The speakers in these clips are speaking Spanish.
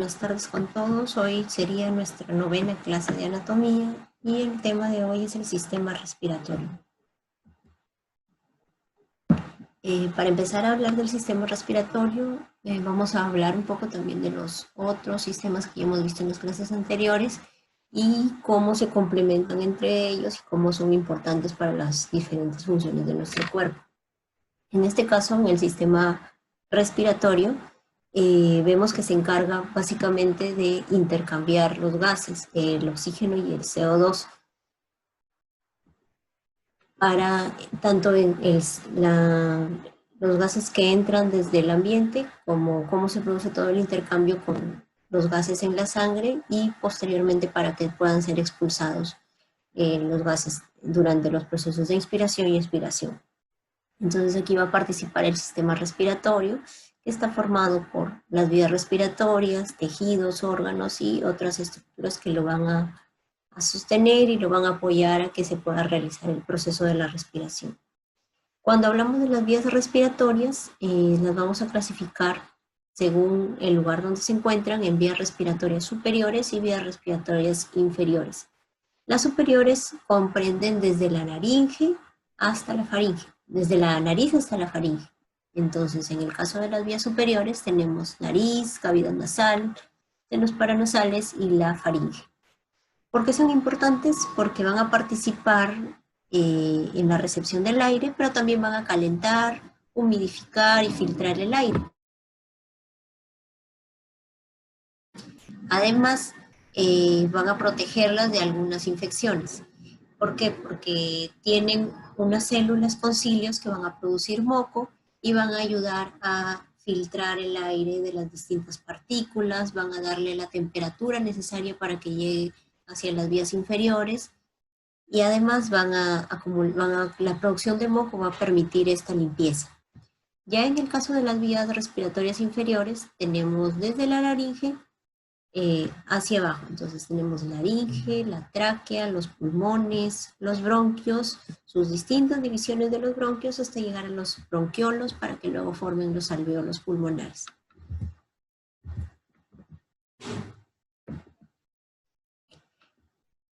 Buenas tardes con todos. Hoy sería nuestra 9ª clase de anatomía y el tema de hoy es el sistema respiratorio. Para empezar a hablar del sistema respiratorio, vamos a hablar un poco también de los otros sistemas que ya hemos visto en las clases anteriores y cómo se complementan entre ellos y cómo son importantes para las diferentes funciones de nuestro cuerpo. En este caso, en el sistema respiratorio, vemos que se encarga básicamente de intercambiar los gases, el oxígeno y el CO2, para tanto los gases que entran desde el ambiente, como cómo se produce todo el intercambio con los gases en la sangre y posteriormente para que puedan ser expulsados los gases durante los procesos de inspiración y expiración. Entonces aquí va a participar el sistema respiratorio, que está formado por las vías respiratorias, tejidos, órganos y otras estructuras que lo van a sostener y lo van a apoyar a que se pueda realizar el proceso de la respiración. Cuando hablamos de las vías respiratorias, las vamos a clasificar según el lugar donde se encuentran en vías respiratorias superiores y vías respiratorias inferiores. Las superiores comprenden desde la laringe hasta la faringe, desde la nariz hasta la faringe. Entonces, en el caso de las vías superiores tenemos nariz, cavidad nasal, senos paranasales y la faringe. ¿Por qué son importantes? Porque van a participar en la recepción del aire, pero también van a calentar, humidificar y filtrar el aire. Además, van a protegerlas de algunas infecciones. ¿Por qué? Porque tienen unas células con cilios que van a producir moco y van a ayudar a filtrar el aire de las distintas partículas, van a darle la temperatura necesaria para que llegue hacia las vías inferiores y además la producción de moco va a permitir esta limpieza. Ya en el caso de las vías respiratorias inferiores, tenemos desde la laringe hacia abajo. Entonces tenemos la laringe, la tráquea, los pulmones, los bronquios, sus distintas divisiones de los bronquios hasta llegar a los bronquiolos para que luego formen los alveolos pulmonares.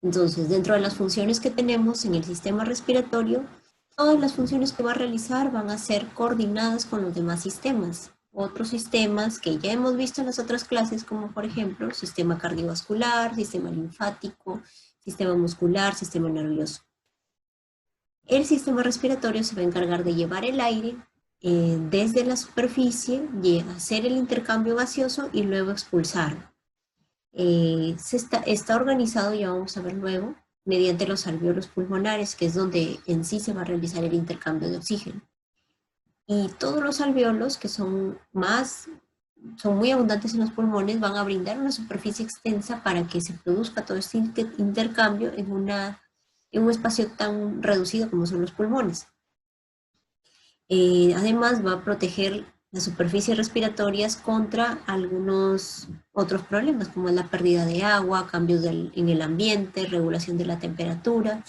Entonces, dentro de las funciones que tenemos en el sistema respiratorio, todas las funciones que va a realizar van a ser coordinadas con los demás sistemas. Otros sistemas que ya hemos visto en las otras clases, como por ejemplo, sistema cardiovascular, sistema linfático, sistema muscular, sistema nervioso. El sistema respiratorio se va a encargar de llevar el aire desde la superficie, hacer el intercambio gaseoso y luego expulsarlo. Está organizado, ya vamos a ver luego, mediante los alvéolos pulmonares, que es donde en sí se va a realizar el intercambio de oxígeno. Y todos los alvéolos, que son muy abundantes en los pulmones, van a brindar una superficie extensa para que se produzca todo este intercambio en un espacio tan reducido como son los pulmones. Además va a proteger las superficies respiratorias contra algunos otros problemas, como es la pérdida de agua, cambios en el ambiente, regulación de la temperatura.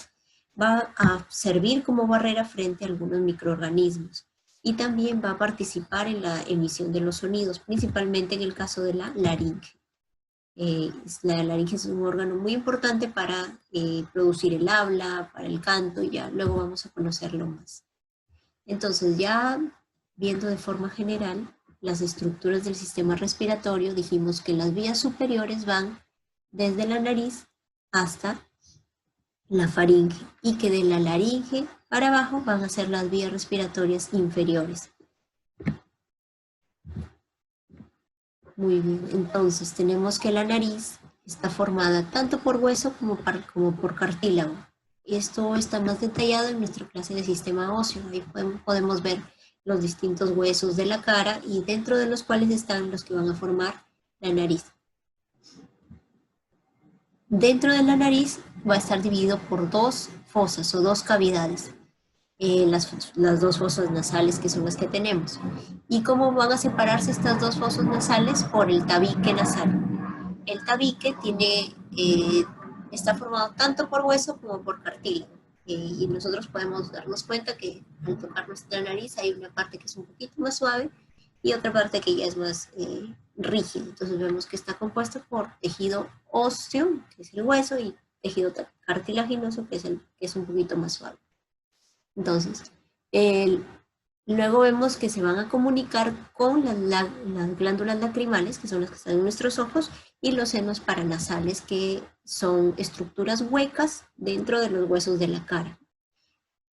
Va a servir como barrera frente a algunos microorganismos. Y también va a participar en la emisión de los sonidos, principalmente en el caso de la laringe. La laringe es un órgano muy importante para producir el habla, para el canto, y ya luego vamos a conocerlo más. Entonces, ya viendo de forma general las estructuras del sistema respiratorio, dijimos que las vías superiores van desde la nariz hasta la faringe y que de la laringe para abajo van a ser las vías respiratorias inferiores. Muy bien, entonces tenemos que la nariz está formada tanto por hueso como por cartílago. Esto está más detallado en nuestra clase de sistema óseo. Ahí podemos ver los distintos huesos de la cara y dentro de los cuales están los que van a formar la nariz. Dentro de la nariz va a estar dividido por dos fosas o dos cavidades. Las dos fosas nasales que son las que tenemos. ¿Y cómo van a separarse estas dos fosas nasales? Por el tabique nasal. El tabique está formado tanto por hueso como por cartílago. Y nosotros podemos darnos cuenta que al tocar nuestra nariz hay una parte que es un poquito más suave y otra parte que ya es rígido. Entonces vemos que está compuesto por tejido óseo, que es el hueso, y tejido cartilaginoso, que es un poquito más suave. Entonces, luego vemos que se van a comunicar con las glándulas lacrimales, que son las que están en nuestros ojos, y los senos paranasales, que son estructuras huecas dentro de los huesos de la cara.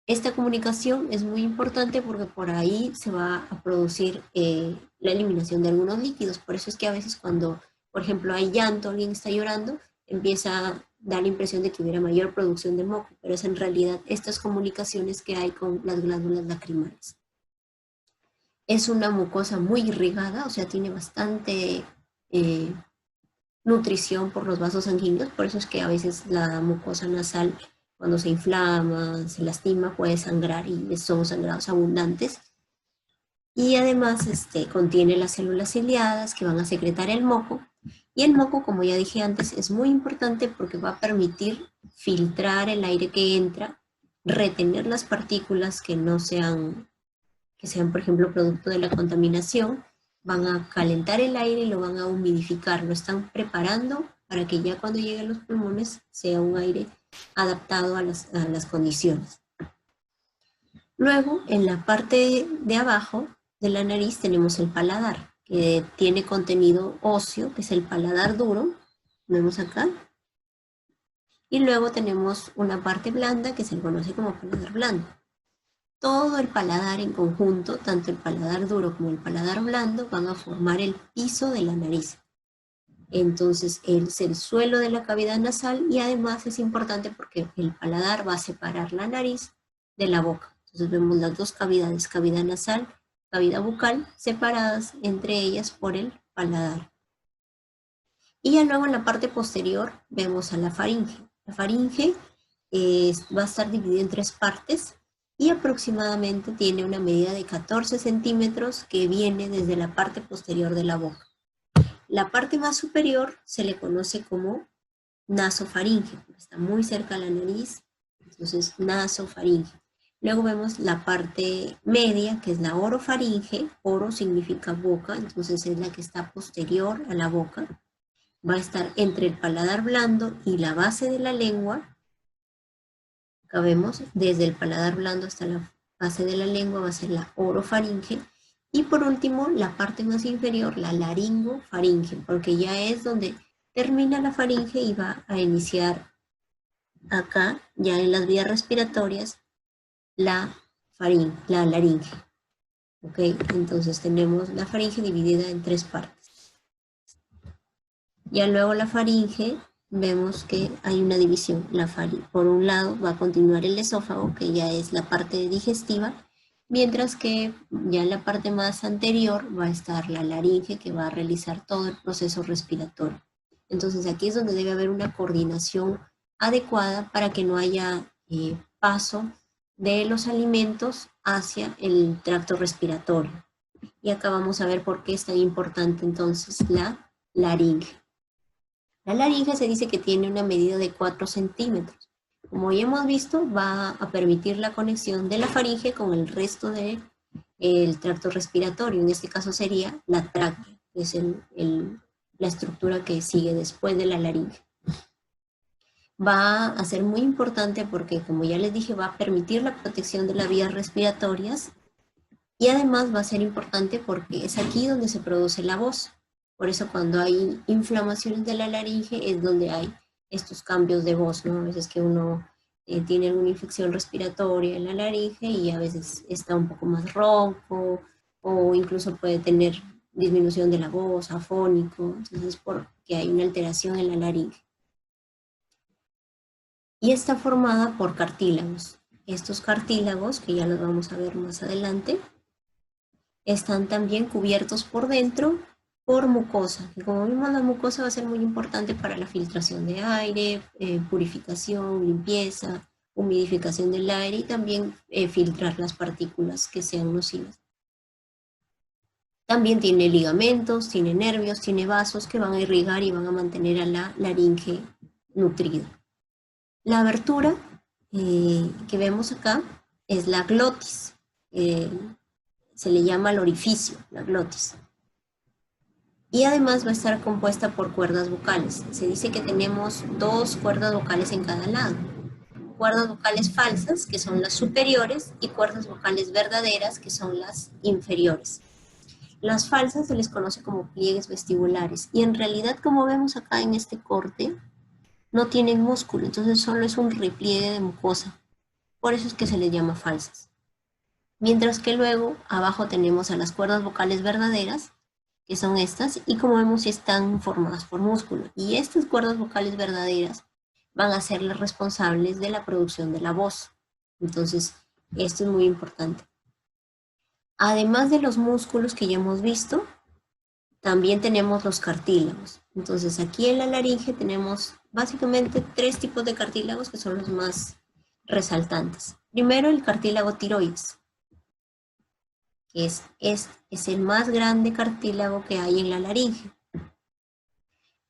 Esta comunicación es muy importante porque por ahí se va a producir la eliminación de algunos líquidos. Por eso es que a veces cuando, por ejemplo, hay llanto, alguien está llorando, empieza a dar la impresión de que hubiera mayor producción de moco, pero es en realidad estas comunicaciones que hay con las glándulas lacrimales. Es una mucosa muy irrigada, o sea, tiene bastante nutrición por los vasos sanguíneos, por eso es que a veces la mucosa nasal, cuando se inflama, se lastima, puede sangrar y son sangrados abundantes. Y además contiene las células ciliadas que van a secretar el moco. Y el moco, como ya dije antes, es muy importante porque va a permitir filtrar el aire que entra, retener las partículas que no sean, por ejemplo, producto de la contaminación, van a calentar el aire y lo van a humidificar, lo están preparando para que ya cuando llegue a los pulmones sea un aire adaptado a las condiciones. Luego, en la parte de abajo de la nariz tenemos el paladar, que tiene contenido óseo, que es el paladar duro, vemos acá. Y luego tenemos una parte blanda que se conoce como paladar blando. Todo el paladar en conjunto, tanto el paladar duro como el paladar blando, van a formar el piso de la nariz. Entonces es el suelo de la cavidad nasal y además es importante porque el paladar va a separar la nariz de la boca. Entonces vemos las dos cavidades, cavidad nasal, cavidad bucal, separadas entre ellas por el paladar. Y ya luego en la parte posterior vemos a la faringe. La faringe va a estar dividida en 3 partes y aproximadamente tiene una medida de 14 centímetros que viene desde la parte posterior de la boca. La parte más superior se le conoce como nasofaringe, porque está muy cerca a la nariz, entonces nasofaringe. Luego vemos la parte media, que es la orofaringe. Oro significa boca, entonces es la que está posterior a la boca. Va a estar entre el paladar blando y la base de la lengua. Acá vemos, desde el paladar blando hasta la base de la lengua va a ser la orofaringe. Y por último, la parte más inferior, la laringofaringe, porque ya es donde termina la faringe y va a iniciar acá, ya en las vías respiratorias, la laringe. ¿Ok? Entonces tenemos la faringe dividida en 3 partes. Ya luego la faringe, vemos que hay una división. Por un lado va a continuar el esófago, que ya es la parte digestiva, mientras que ya en la parte más anterior va a estar la laringe, que va a realizar todo el proceso respiratorio. Entonces aquí es donde debe haber una coordinación adecuada para que no haya paso de los alimentos hacia el tracto respiratorio. Y acá vamos a ver por qué es tan importante entonces la laringe. La laringe se dice que tiene una medida de 4 centímetros. Como ya hemos visto, va a permitir la conexión de la faringe con el resto del tracto respiratorio. En este caso sería la tráquea, que es la estructura que sigue después de la laringe. Va a ser muy importante porque, como ya les dije, va a permitir la protección de las vías respiratorias y además va a ser importante porque es aquí donde se produce la voz. Por eso cuando hay inflamaciones de la laringe es donde hay estos cambios de voz, ¿no? A veces que uno tiene alguna infección respiratoria en la laringe y a veces está un poco más ronco o incluso puede tener disminución de la voz, afónico, entonces es porque hay una alteración en la laringe. Y está formada por cartílagos. Estos cartílagos, que ya los vamos a ver más adelante, están también cubiertos por dentro por mucosa, que como vimos la mucosa va a ser muy importante para la filtración de aire, purificación, limpieza, humidificación del aire y también filtrar las partículas que sean nocivas. También tiene ligamentos, tiene nervios, tiene vasos que van a irrigar y van a mantener a la laringe nutrida. La abertura que vemos acá es la glotis. Se le llama el orificio, la glotis. Y además va a estar compuesta por cuerdas vocales. Se dice que tenemos 2 cuerdas vocales en cada lado. Cuerdas vocales falsas, que son las superiores, y cuerdas vocales verdaderas, que son las inferiores. Las falsas se les conoce como pliegues vestibulares, y en realidad, como vemos acá en este corte, no tienen músculo, entonces solo es un repliegue de mucosa. Por eso es que se les llama falsas. Mientras que luego abajo tenemos a las cuerdas vocales verdaderas, que son estas, y como vemos están formadas por músculo. Y estas cuerdas vocales verdaderas van a ser las responsables de la producción de la voz. Entonces, esto es muy importante. Además de los músculos que ya hemos visto, también tenemos los cartílagos. Entonces, aquí en la laringe tenemos básicamente 3 tipos de cartílagos que son los más resaltantes. Primero, el cartílago tiroides, que es el más grande cartílago que hay en la laringe.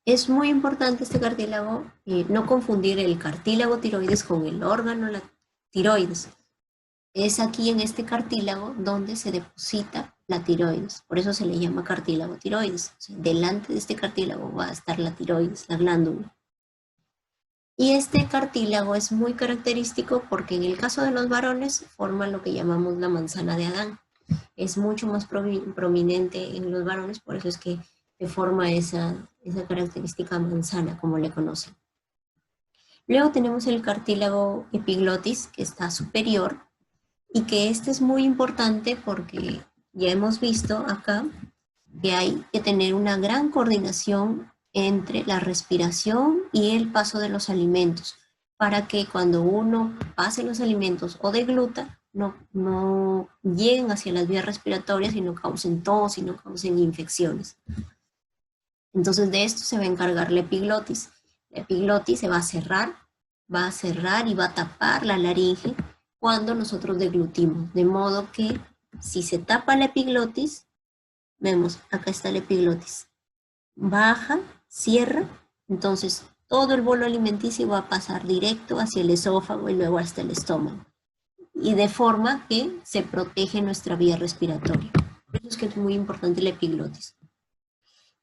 Es muy importante este cartílago, no confundir el cartílago tiroides con el órgano la tiroides. Es aquí en este cartílago donde se deposita la tiroides, por eso se le llama cartílago tiroides. O sea, delante de este cartílago va a estar la tiroides, la glándula. Y este cartílago es muy característico porque en el caso de los varones forma lo que llamamos la manzana de Adán. Es mucho más prominente en los varones, por eso es que se forma esa característica manzana, como le conocen. Luego tenemos el cartílago epiglotis, que está superior, y que este es muy importante porque ya hemos visto acá que hay que tener una gran coordinación entre la respiración y el paso de los alimentos, para que cuando uno pase los alimentos o degluta, no lleguen hacia las vías respiratorias y no causen tos y no causen infecciones. Entonces de esto se va a encargar la epiglotis. La epiglotis se va a cerrar y va a tapar la laringe cuando nosotros deglutimos. De modo que si se tapa la epiglotis, vemos, acá está la epiglotis. Baja, cierra, entonces todo el bolo alimenticio va a pasar directo hacia el esófago y luego hasta el estómago. Y de forma que se protege nuestra vía respiratoria. Por eso es que es muy importante la epiglotis.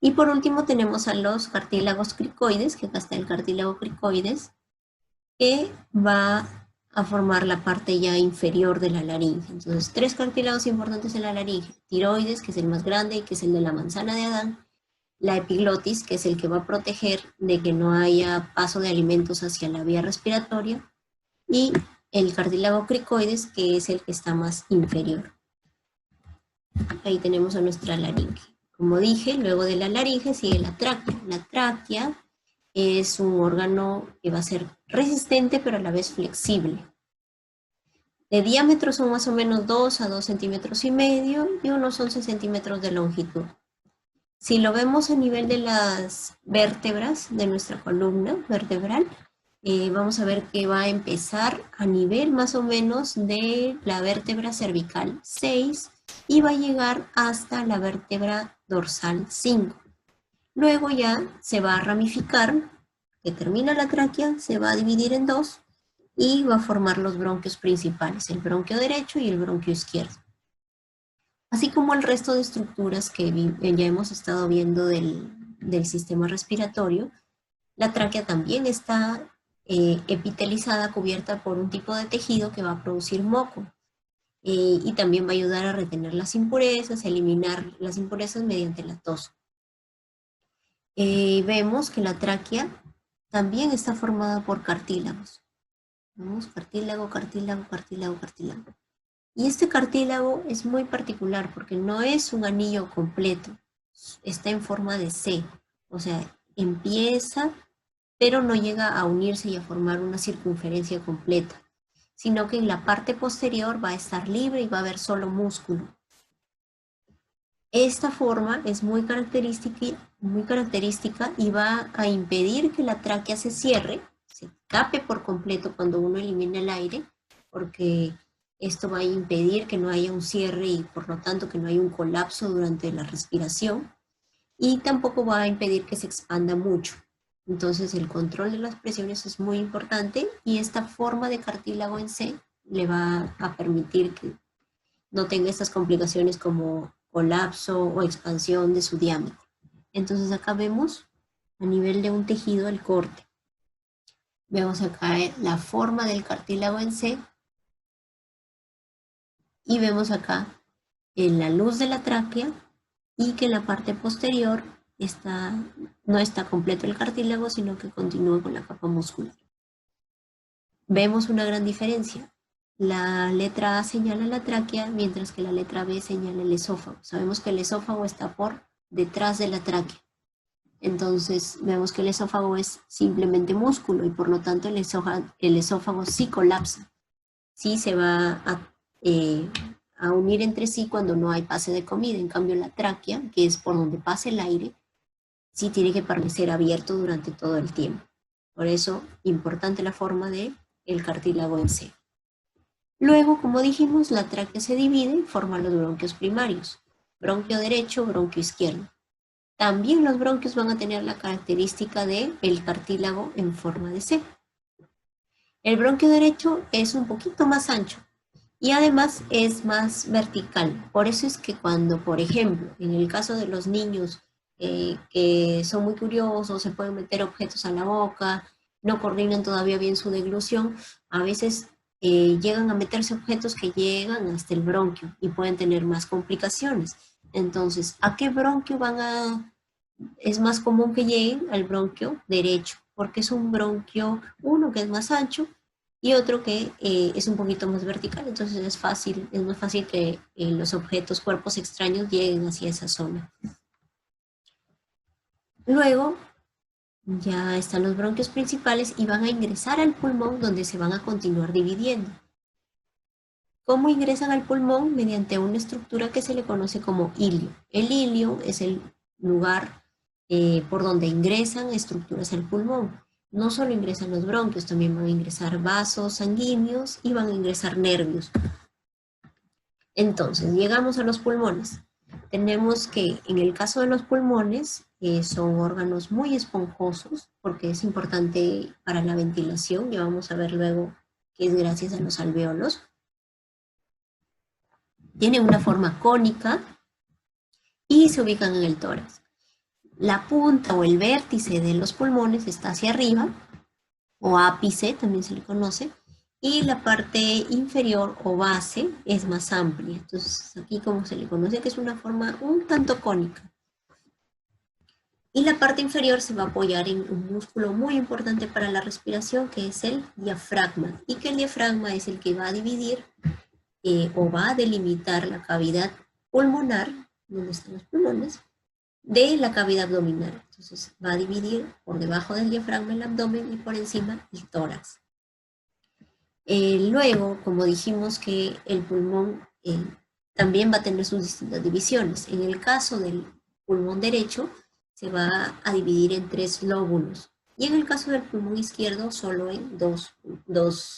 Y por último tenemos a los cartílagos cricoides, que acá está el cartílago cricoides, que va a formar la parte ya inferior de la laringe. Entonces, 3 cartílagos importantes en la laringe. Tiroides, que es el más grande y que es el de la manzana de Adán. La epiglotis, que es el que va a proteger de que no haya paso de alimentos hacia la vía respiratoria. Y el cartílago cricoides, que es el que está más inferior. Ahí tenemos a nuestra laringe. Como dije, luego de la laringe sigue la tráquea. La tráquea es un órgano que va a ser resistente pero a la vez flexible. De diámetro son más o menos 2 a 2,5 centímetros y unos 11 centímetros de longitud. Si lo vemos a nivel de las vértebras de nuestra columna vertebral, vamos a ver que va a empezar a nivel más o menos de la vértebra cervical 6 y va a llegar hasta la vértebra dorsal 5. Luego ya se va a ramificar, que termina la tráquea, se va a dividir en 2 y va a formar los bronquios principales, el bronquio derecho y el bronquio izquierdo. Así como el resto de estructuras que ya hemos estado viendo del sistema respiratorio, la tráquea también está epitelizada, cubierta por un tipo de tejido que va a producir moco. Y también va a ayudar a retener las impurezas, a eliminar las impurezas mediante la tos. Vemos que la tráquea también está formada por cartílagos. Vemos cartílago, cartílago, cartílago, cartílago. Y este cartílago es muy particular porque no es un anillo completo, está en forma de C, o sea, empieza, pero no llega a unirse y a formar una circunferencia completa, sino que en la parte posterior va a estar libre y va a haber solo músculo. Esta forma es muy característica y va a impedir que la tráquea se cierre, se tape por completo cuando uno elimina el aire, porque esto va a impedir que no haya un cierre y por lo tanto que no haya un colapso durante la respiración, y tampoco va a impedir que se expanda mucho. Entonces el control de las presiones es muy importante y esta forma de cartílago en C le va a permitir que no tenga estas complicaciones como colapso o expansión de su diámetro. Entonces acá vemos a nivel de un tejido el corte. Vemos acá la forma del cartílago en C y vemos acá en la luz de la tráquea y que en la parte posterior no está completo el cartílago, sino que continúa con la capa muscular. Vemos una gran diferencia. La letra A señala la tráquea, mientras que la letra B señala el esófago. Sabemos que el esófago está por detrás de la tráquea. Entonces vemos que el esófago es simplemente músculo y por lo tanto el esófago sí colapsa. Sí se va a unir entre sí cuando no hay pase de comida. En cambio la tráquea, que es por donde pasa el aire, sí tiene que permanecer abierto durante todo el tiempo. Por eso, importante la forma del cartílago en C. Luego, como dijimos, la tráquea se divide y forma los bronquios primarios. Bronquio derecho, bronquio izquierdo. También los bronquios van a tener la característica de el cartílago en forma de C. El bronquio derecho es un poquito más ancho y además es más vertical. Por eso es que cuando, por ejemplo, en el caso de los niños que son muy curiosos, se pueden meter objetos a la boca, no coordinan todavía bien su deglución, a veces llegan a meterse objetos que llegan hasta el bronquio y pueden tener más complicaciones. Entonces, ¿a qué bronquio es más común que lleguen? Al bronquio derecho, porque es un bronquio, uno que es más ancho y otro que es un poquito más vertical, entonces es más fácil que los objetos, cuerpos extraños lleguen hacia esa zona. Luego ya están los bronquios principales y van a ingresar al pulmón donde se van a continuar dividiendo. ¿Cómo ingresan al pulmón? Mediante una estructura que se le conoce como ilio. El ilio es el lugar por donde ingresan estructuras al pulmón. No solo ingresan los bronquios, también van a ingresar vasos sanguíneos y van a ingresar nervios. Entonces, llegamos a los pulmones. Tenemos que, en el caso de los pulmones, son órganos muy esponjosos, porque es importante para la ventilación. Ya vamos a ver luego que es gracias a los alvéolos. Tienen una forma cónica y se ubican en el tórax. La punta o el vértice de los pulmones está hacia arriba, o ápice también se le conoce, y la parte inferior o base es más amplia. Entonces aquí como se le conoce que es una forma un tanto cónica. Y la parte inferior se va a apoyar en un músculo muy importante para la respiración, que es el diafragma, y que el diafragma es el que va a dividir o va a delimitar la cavidad pulmonar, donde están los pulmones, de la cavidad abdominal. Entonces va a dividir por debajo del diafragma el abdomen y por encima el tórax. Luego, como dijimos que el pulmón también va a tener sus distintas divisiones. En el caso del pulmón derecho, se va a dividir en 3 lóbulos. Y en el caso del pulmón izquierdo, solo en dos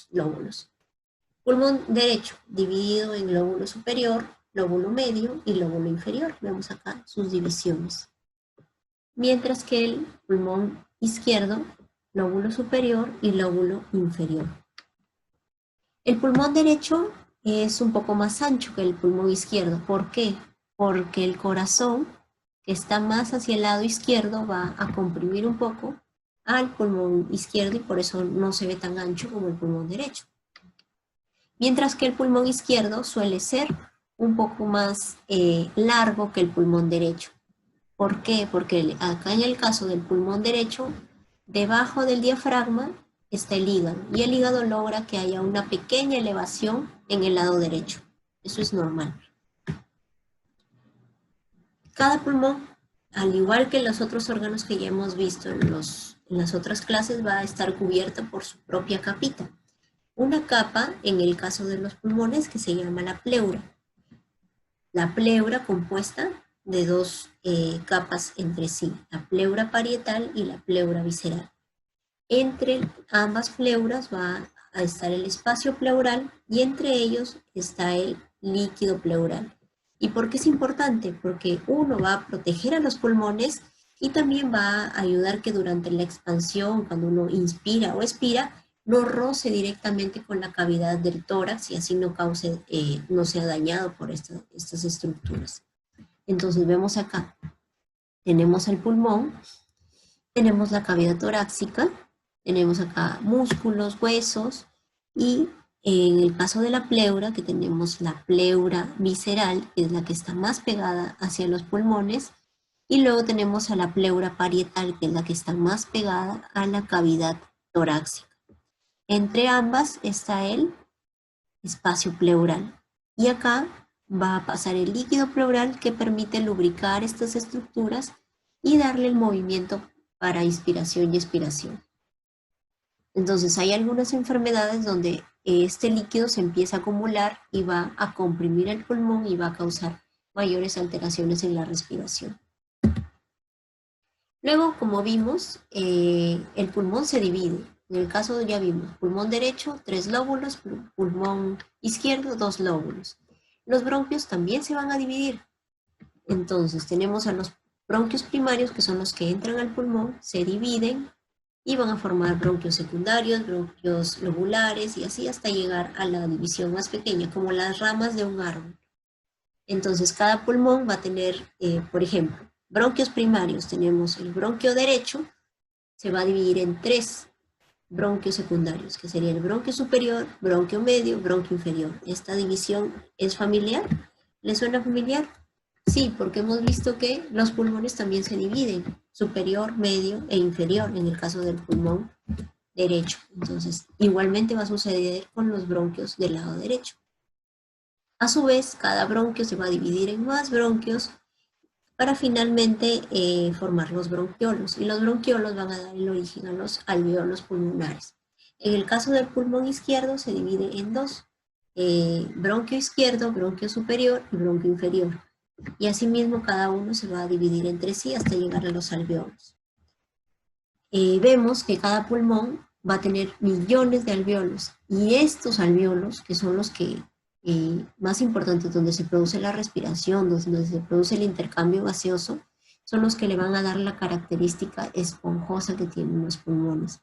lóbulos. Pulmón derecho, dividido en lóbulo superior, lóbulo medio y lóbulo inferior. Vemos acá sus divisiones. Mientras que el pulmón izquierdo, lóbulo superior y lóbulo inferior. El pulmón derecho es un poco más ancho que el pulmón izquierdo. ¿Por qué? Porque el corazón, que está más hacia el lado izquierdo, va a comprimir un poco al pulmón izquierdo y por eso no se ve tan ancho como el pulmón derecho. Mientras que el pulmón izquierdo suele ser un poco más largo que el pulmón derecho. ¿Por qué? Porque acá en el caso del pulmón derecho, debajo del diafragma está el hígado y el hígado logra que haya una pequeña elevación en el lado derecho. Eso es normal. Cada pulmón, al igual que los otros órganos que ya hemos visto en las otras clases, va a estar cubierto por su propia capita. Una capa, en el caso de los pulmones, que se llama la pleura. La pleura compuesta de 2 capas entre sí, la pleura parietal y la pleura visceral. Entre ambas pleuras va a estar el espacio pleural y entre ellos está el líquido pleural. ¿Y por qué es importante? Porque uno va a proteger a los pulmones y también va a ayudar que durante la expansión, cuando uno inspira o expira, no roce directamente con la cavidad del tórax y así no sea dañado por estas estructuras. Entonces vemos acá tenemos el pulmón, tenemos la cavidad torácica, tenemos acá músculos, huesos, y en el caso de la pleura, que tenemos la pleura visceral, que es la que está más pegada hacia los pulmones, y luego tenemos a la pleura parietal, que es la que está más pegada a la cavidad torácica. Entre ambas está el espacio pleural. Y acá va a pasar el líquido pleural que permite lubricar estas estructuras y darle el movimiento para inspiración y expiración. Entonces hay algunas enfermedades donde este líquido se empieza a acumular y va a comprimir el pulmón y va a causar mayores alteraciones en la respiración. Luego, como vimos, el pulmón se divide. En el caso ya vimos, pulmón derecho, 3 lóbulos, pulmón izquierdo, 2 lóbulos. Los bronquios también se van a dividir. Entonces, tenemos a los bronquios primarios, que son los que entran al pulmón, se dividen y van a formar bronquios secundarios, bronquios lobulares y así hasta llegar a la división más pequeña, como las ramas de un árbol. Entonces, cada pulmón va a tener, por ejemplo, bronquios primarios. Tenemos el bronquio derecho, se va a dividir en 3 bronquios secundarios, que sería el bronquio superior, bronquio medio, bronquio inferior. ¿Esta división es familiar? ¿Le suena familiar? Sí, porque hemos visto que los pulmones también se dividen, superior, medio e inferior, en el caso del pulmón derecho. Entonces, igualmente va a suceder con los bronquios del lado derecho. A su vez, cada bronquio se va a dividir en más bronquios para finalmente formar los bronquiolos. Y los bronquiolos van a dar el origen a los alveolos pulmonares. En el caso del pulmón izquierdo se divide en 2, bronquio izquierdo, bronquio superior y bronquio inferior. Y asimismo cada uno se va a dividir entre sí hasta llegar a los alveolos. Vemos que cada pulmón va a tener millones de alveolos, y estos alveolos, que son los que más importantes, donde se produce la respiración, donde se produce el intercambio gaseoso, son los que le van a dar la característica esponjosa que tienen los pulmones.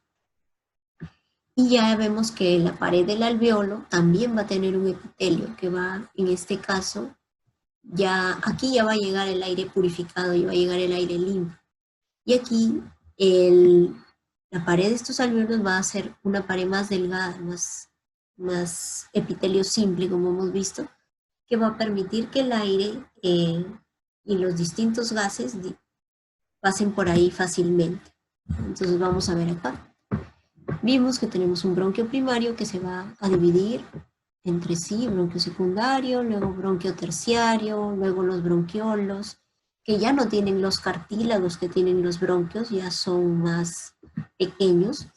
Y ya vemos que la pared del alveolo también va a tener un epitelio que va, en este caso, aquí ya va a llegar el aire purificado, ya va a llegar el aire limpio. Y aquí la pared de estos alveolos va a ser una pared más delgada, más epitelio simple, como hemos visto, que va a permitir que el aire y los distintos gases pasen por ahí fácilmente. Entonces vamos a ver acá. Vimos que tenemos un bronquio primario que se va a dividir entre sí, bronquio secundario, luego bronquio terciario, luego los bronquiolos, que ya no tienen los cartílagos que tienen los bronquios, ya son más pequeños,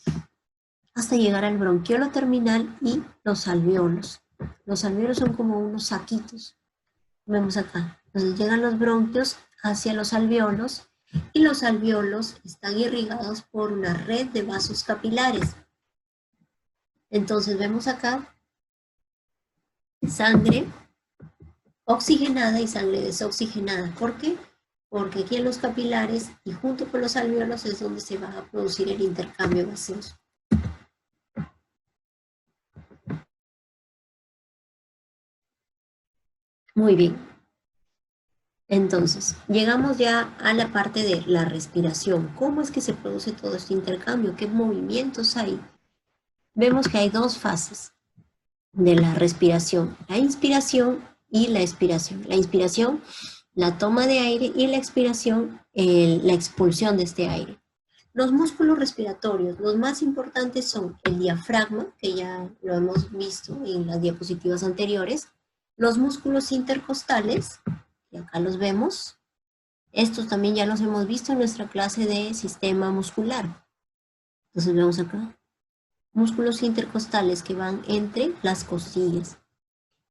hasta llegar al bronquiolo terminal y los alveolos. Los alveolos son como unos saquitos, vemos acá. Entonces llegan los bronquios hacia los alveolos, y los alveolos están irrigados por una red de vasos capilares. Entonces vemos acá sangre oxigenada y sangre desoxigenada. ¿Por qué? Porque aquí en los capilares y junto con los alveolos es donde se va a producir el intercambio gaseoso. Muy bien. Entonces, llegamos ya a la parte de la respiración. ¿Cómo es que se produce todo este intercambio? ¿Qué movimientos hay? Vemos que hay 2 fases de la respiración: la inspiración y la expiración. La inspiración, la toma de aire, y la expiración, la expulsión de este aire. Los músculos respiratorios, los más importantes son el diafragma, que ya lo hemos visto en las diapositivas anteriores, los músculos intercostales, y acá los vemos. Estos también ya los hemos visto en nuestra clase de sistema muscular. Entonces vemos acá músculos intercostales que van entre las costillas.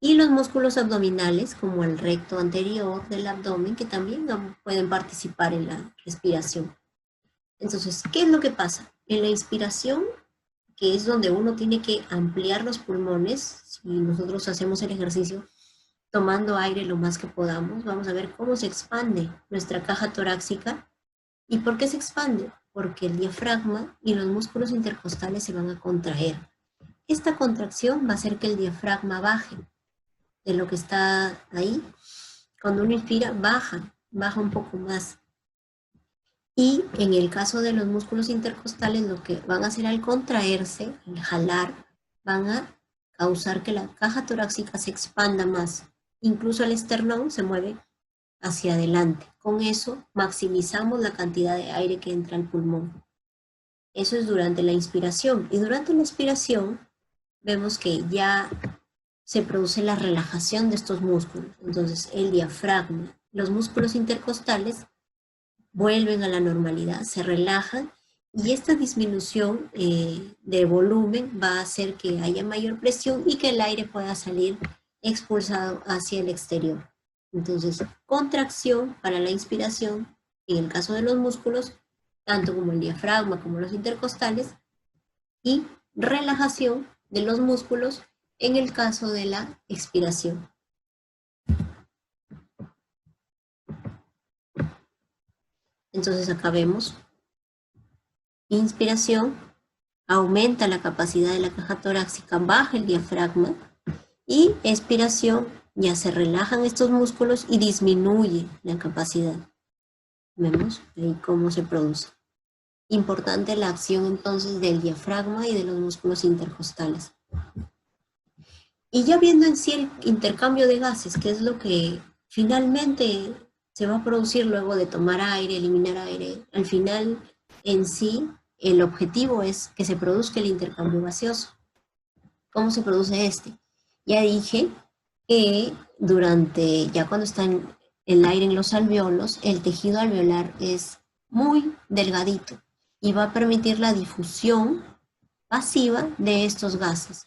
Y los músculos abdominales, como el recto anterior del abdomen, que también pueden participar en la respiración. Entonces, ¿qué es lo que pasa? En la inspiración, que es donde uno tiene que ampliar los pulmones, si nosotros hacemos el ejercicio tomando aire lo más que podamos, vamos a ver cómo se expande nuestra caja torácica. ¿Y por qué se expande? Porque el diafragma y los músculos intercostales se van a contraer. Esta contracción va a hacer que el diafragma baje de lo que está ahí. Cuando uno inspira, baja un poco más. Y en el caso de los músculos intercostales, lo que van a hacer al contraerse, al jalar, van a causar que la caja torácica se expanda más. Incluso el esternón se mueve hacia adelante. Con eso maximizamos la cantidad de aire que entra al pulmón. Eso es durante la inspiración. Y durante la expiración vemos que ya se produce la relajación de estos músculos. Entonces el diafragma, los músculos intercostales vuelven a la normalidad, se relajan y esta disminución de volumen va a hacer que haya mayor presión y que el aire pueda salir expulsado hacia el exterior. Entonces, contracción para la inspiración, en el caso de los músculos, tanto como el diafragma como los intercostales, y relajación de los músculos en el caso de la expiración. Entonces acá vemos inspiración, aumenta la capacidad de la caja torácica, baja el diafragma, y expiración, ya se relajan estos músculos y disminuye la capacidad. Vemos ahí cómo se produce. Importante la acción entonces del diafragma y de los músculos intercostales. Y ya viendo en sí el intercambio de gases, que es lo que finalmente se va a producir luego de tomar aire, eliminar aire, al final en sí el objetivo es que se produzca el intercambio gaseoso. ¿Cómo se produce este? Ya dije que ya cuando está el aire en los alveolos, el tejido alveolar es muy delgadito y va a permitir la difusión pasiva de estos gases.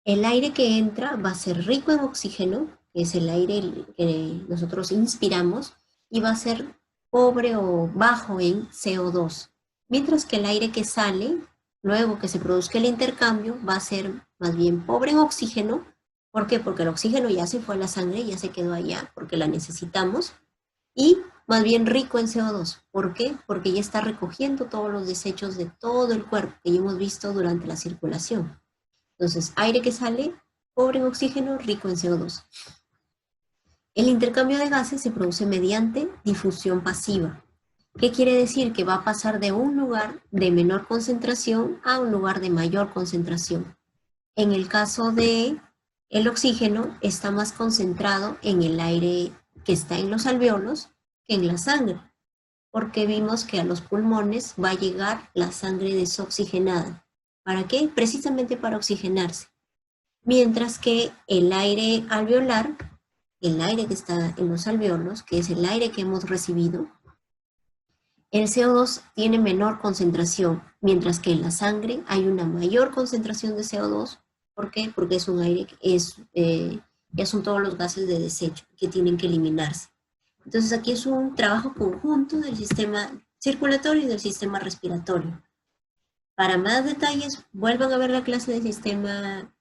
El aire que entra va a ser rico en oxígeno, que es el aire que nosotros inspiramos, y va a ser pobre o bajo en CO2. Mientras que el aire que sale, luego que se produzca el intercambio, va a ser más bien pobre en oxígeno. ¿Por qué? Porque el oxígeno ya se fue a la sangre, ya se quedó allá, porque la necesitamos, y más bien rico en CO2. ¿Por qué? Porque ya está recogiendo todos los desechos de todo el cuerpo que ya hemos visto durante la circulación. Entonces, aire que sale, pobre en oxígeno, rico en CO2. El intercambio de gases se produce mediante difusión pasiva. ¿Qué quiere decir? Que va a pasar de un lugar de menor concentración a un lugar de mayor concentración. En el caso de el oxígeno, está más concentrado en el aire que está en los alveolos que en la sangre, porque vimos que a los pulmones va a llegar la sangre desoxigenada. ¿Para qué? Precisamente para oxigenarse. Mientras que el aire alveolar, el aire que está en los alveolos, que es el aire que hemos recibido, el CO2 tiene menor concentración, mientras que en la sangre hay una mayor concentración de CO2. ¿Por qué? Porque es un aire que ya son todos los gases de desecho que tienen que eliminarse. Entonces aquí es un trabajo conjunto del sistema circulatorio y del sistema respiratorio. Para más detalles, vuelvan a ver la clase del sistema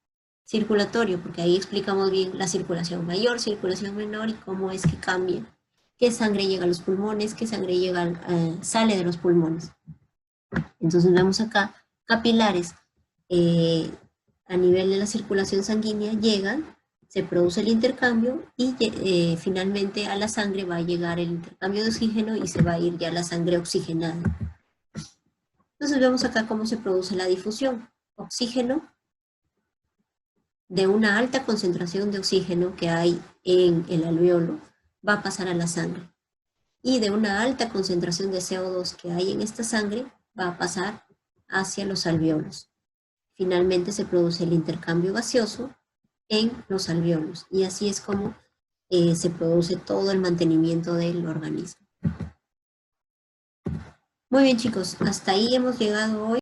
circulatorio, porque ahí explicamos bien la circulación mayor, circulación menor y cómo es que cambia. Qué sangre llega a los pulmones, qué sangre sale de los pulmones. Entonces vemos acá capilares a nivel de la circulación sanguínea llegan, se produce el intercambio y finalmente a la sangre va a llegar el intercambio de oxígeno y se va a ir ya la sangre oxigenada. Entonces vemos acá cómo se produce la difusión. Oxígeno de una alta concentración de oxígeno que hay en el alveolo va a pasar a la sangre. Y de una alta concentración de CO2 que hay en esta sangre va a pasar hacia los alveolos. Finalmente se produce el intercambio gaseoso en los alveolos. Y así es como se produce todo el mantenimiento del organismo. Muy bien, chicos, hasta ahí hemos llegado hoy.